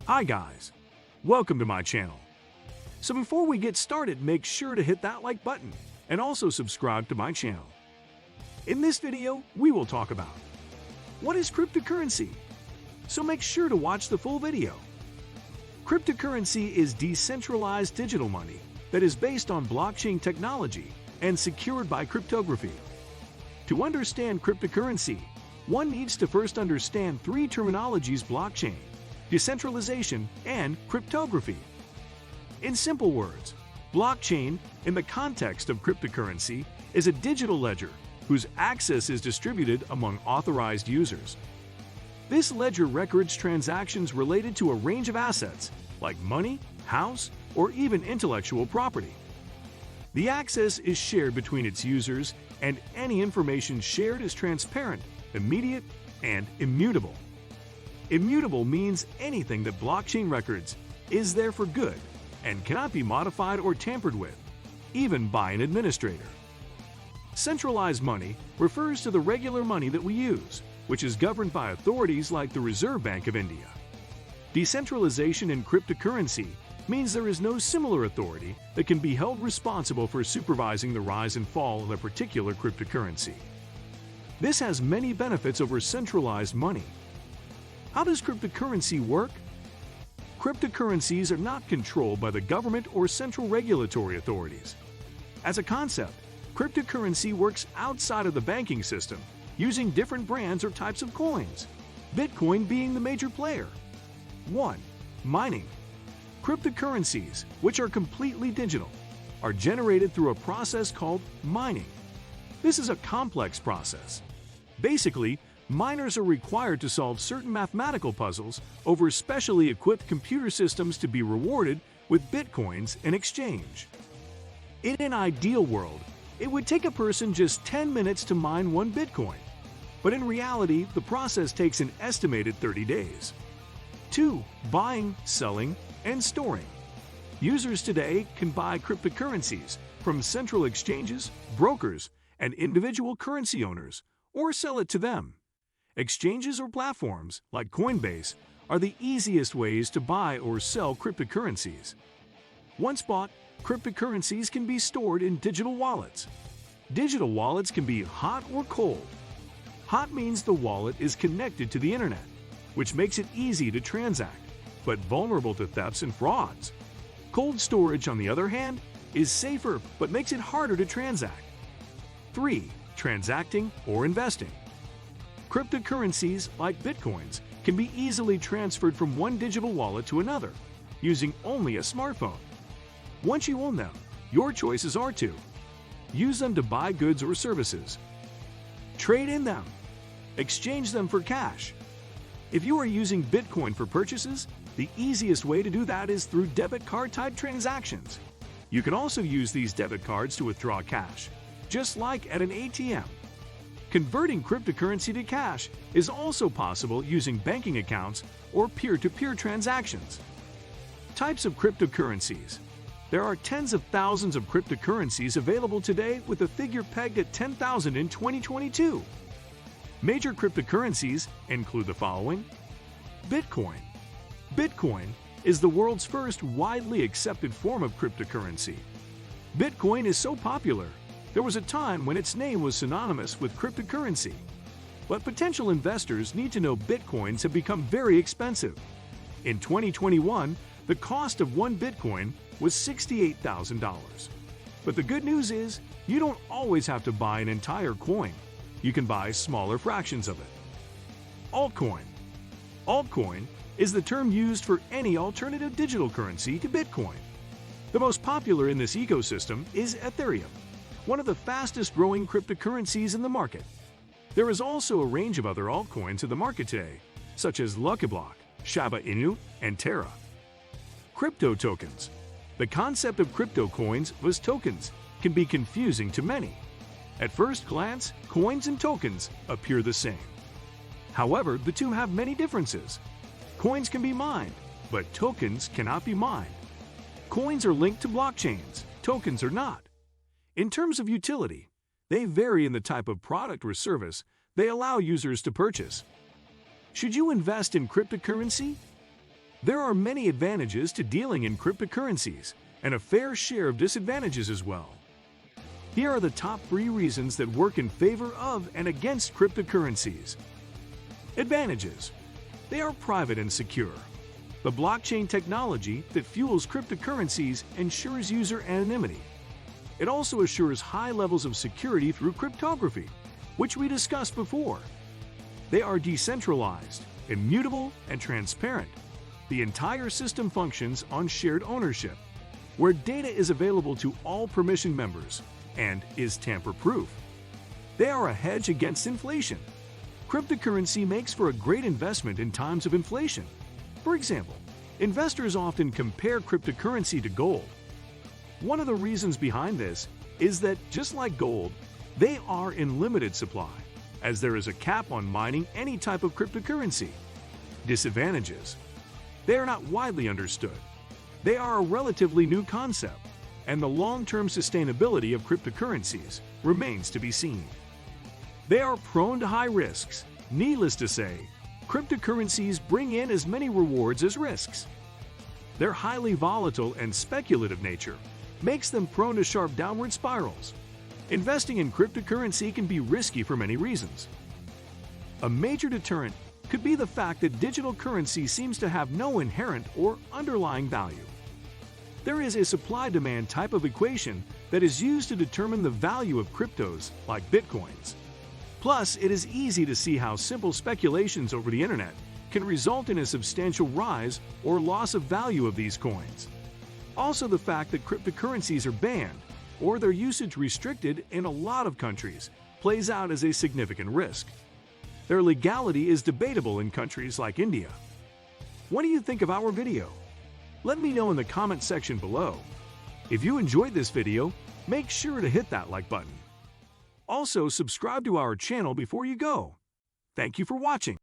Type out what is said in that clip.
Hi guys, welcome to my channel. So before we get started, make sure to hit that like button and also subscribe to my channel. In this video, we will talk about what is cryptocurrency? So make sure to watch the full video. Cryptocurrency is decentralized digital money that is based on blockchain technology and secured by cryptography. To understand cryptocurrency, one needs to first understand three terminologies: blockchain, decentralization, and cryptography. In simple words, blockchain, in the context of cryptocurrency, is a digital ledger whose access is distributed among authorized users. This ledger records transactions related to a range of assets like money, house, or even intellectual property. The access is shared between its users, and any information shared is transparent, immediate, and immutable. Immutable means anything that blockchain records is there for good and cannot be modified or tampered with, even by an administrator. Centralized money refers to the regular money that we use, which is governed by authorities like the Reserve Bank of India. Decentralization in cryptocurrency means there is no similar authority that can be held responsible for supervising the rise and fall of a particular cryptocurrency. This has many benefits over centralized money. How does cryptocurrency work? Cryptocurrencies are not controlled by the government or central regulatory authorities. As a concept, cryptocurrency works outside of the banking system using different brands or types of coins, Bitcoin being the major player. 1. Mining. Cryptocurrencies, which are completely digital, are generated through a process called mining. This is a complex process. Basically, miners are required to solve certain mathematical puzzles over specially equipped computer systems to be rewarded with bitcoins in exchange. In an ideal world, it would take a person just 10 minutes to mine 1 bitcoin, but in reality, the process takes an estimated 30 days. 2. Buying, selling, and storing. Users today can buy cryptocurrencies from central exchanges, brokers, and individual currency owners, or sell it to them. Exchanges or platforms, like Coinbase, are the easiest ways to buy or sell cryptocurrencies. Once bought, cryptocurrencies can be stored in digital wallets. Digital wallets can be hot or cold. Hot means the wallet is connected to the internet, which makes it easy to transact, but vulnerable to thefts and frauds. Cold storage, on the other hand, is safer but makes it harder to transact. 3. Transacting or investing. Cryptocurrencies, like bitcoins, can be easily transferred from one digital wallet to another, using only a smartphone. Once you own them, your choices are to use them to buy goods or services, trade in them, exchange them for cash. If you are using Bitcoin for purchases, the easiest way to do that is through debit card type transactions. You can also use these debit cards to withdraw cash, just like at an ATM. Converting cryptocurrency to cash is also possible using banking accounts or peer-to-peer transactions. Types of cryptocurrencies. There are tens of thousands of cryptocurrencies available today, with a figure pegged at 10,000 in 2022. Major cryptocurrencies include the following. Bitcoin. Bitcoin is the world's first widely accepted form of cryptocurrency. Bitcoin is so popular, there was a time when its name was synonymous with cryptocurrency. But potential investors need to know Bitcoins have become very expensive. In 2021, the cost of 1 Bitcoin was $68,000. But the good news is, you don't always have to buy an entire coin. You can buy smaller fractions of it. Altcoin. Altcoin is the term used for any alternative digital currency to Bitcoin. The most popular in this ecosystem is Ethereum, one of the fastest growing cryptocurrencies in the market. There is also a range of other altcoins in the market today, such as Lucky Block, Shiba Inu, and Terra. Crypto tokens. The concept of crypto coins was tokens can be confusing to many. At first glance, coins and tokens appear the same. However, the two have many differences. Coins can be mined, but tokens cannot be mined. Coins are linked to blockchains, tokens are not. In terms of utility, they vary in the type of product or service they allow users to purchase. Should you invest in cryptocurrency? There are many advantages to dealing in cryptocurrencies and a fair share of disadvantages as well. Here are the top 3 reasons that work in favor of and against cryptocurrencies. Advantages. They are private and secure. The blockchain technology that fuels cryptocurrencies ensures user anonymity. It also assures high levels of security through cryptography, which we discussed before. They are decentralized, immutable, and transparent. The entire system functions on shared ownership, where data is available to all permission members and is tamper-proof. They are a hedge against inflation. Cryptocurrency makes for a great investment in times of inflation. For example, investors often compare cryptocurrency to gold. One of the reasons behind this is that, just like gold, they are in limited supply, as there is a cap on mining any type of cryptocurrency. Disadvantages. They are not widely understood. They are a relatively new concept, and the long-term sustainability of cryptocurrencies remains to be seen. They are prone to high risks. Needless to say, cryptocurrencies bring in as many rewards as risks. Their highly volatile and speculative nature makes them prone to sharp downward spirals. Investing in cryptocurrency can be risky for many reasons. A major deterrent could be the fact that digital currency seems to have no inherent or underlying value. There is a supply-demand type of equation that is used to determine the value of cryptos like bitcoins. Plus, it is easy to see how simple speculations over the internet can result in a substantial rise or loss of value of these coins. Also, the fact that cryptocurrencies are banned or their usage restricted in a lot of countries plays out as a significant risk. Their legality is debatable in countries like India. What do you think of our video? Let me know in the comment section below. If you enjoyed this video, make sure to hit that like button. Also, subscribe to our channel before you go. Thank you for watching.